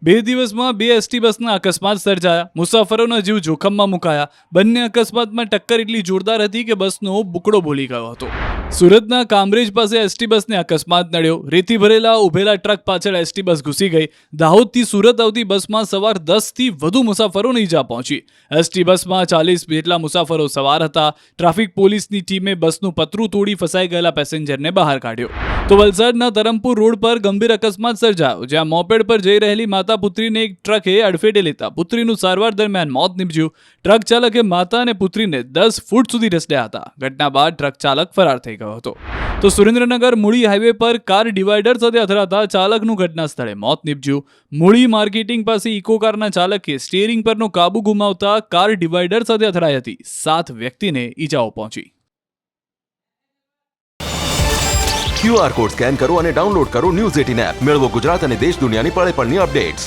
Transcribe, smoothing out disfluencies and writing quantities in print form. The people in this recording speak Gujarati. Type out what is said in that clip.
2 દિવસમાં 2 એસટી બસના અકસ્માત સર્જાયા, મુસાફરોના જીવ જોખમમાં મુકાયા. બંને અકસ્માતમાં ટક્કર એટલી જોરદાર હતી કે બસનો બુકડો બોલી ગયો હતો. સુરતના કામરેજ પાસે એસટી બસને અકસ્માત નડ્યો. રેતી ભરેલા ઉભેલા ટ્રક પાછળ એસટી બસ ઘૂસી ગઈ. દાહોદથી સુરત આવતી બસમાં સવાર 10થી વધુ મુસાફરોને ઈજા પહોંચી. એસટી બસમાં 40 જેટલા મુસાફરો સવાર હતા. ટ્રાફિક પોલીસની ટીમે બસનું પતરું તોડી ફસાઈ ગયેલા પેસેન્જરને બહાર કાઢ્યો. તો વલસાડના ધરમપુર રોડ પર ગંભીર અકસ્માત સર્જાયો, જ્યાં મોપેડ પર જઈ રહેલી માતા પુત્રીને એક ટ્રકે અડફેટે લેતા પુત્રીનું સારવાર દરમિયાન મોત નીપજ્યું. ટ્રક ચાલકે માતા અને પુત્રીને 10 ફૂટ સુધી ઢસડ્યા હતા. ઘટના બાદ ટ્રક ચાલક ફરાર થઈ ગયો હતો. તો સુરેન્દ્રનગર મૂળી હાઈવે પર કાર ડિવાઈડર સાથે અથડાતા ચાલકનું ઘટના સ્થળે મોત નીપજ્યું. મૂળી માર્કેટિંગ પાસે ઇકો કારના ચાલકે સ્ટીયરિંગ પરનો કાબુ ગુમાવતા કાર ડિવાઈડર સાથે અથડાઈ હતી. 7 વ્યક્તિને ઈજાઓ પહોંચી. QR કોડ સ્કેન કરો અને ડાઉનલોડ કરો ન્યૂઝ 18 એપ. મેળવો ગુજરાત અને દેશ દુનિયાની પળે પળની અપડેટ્સ.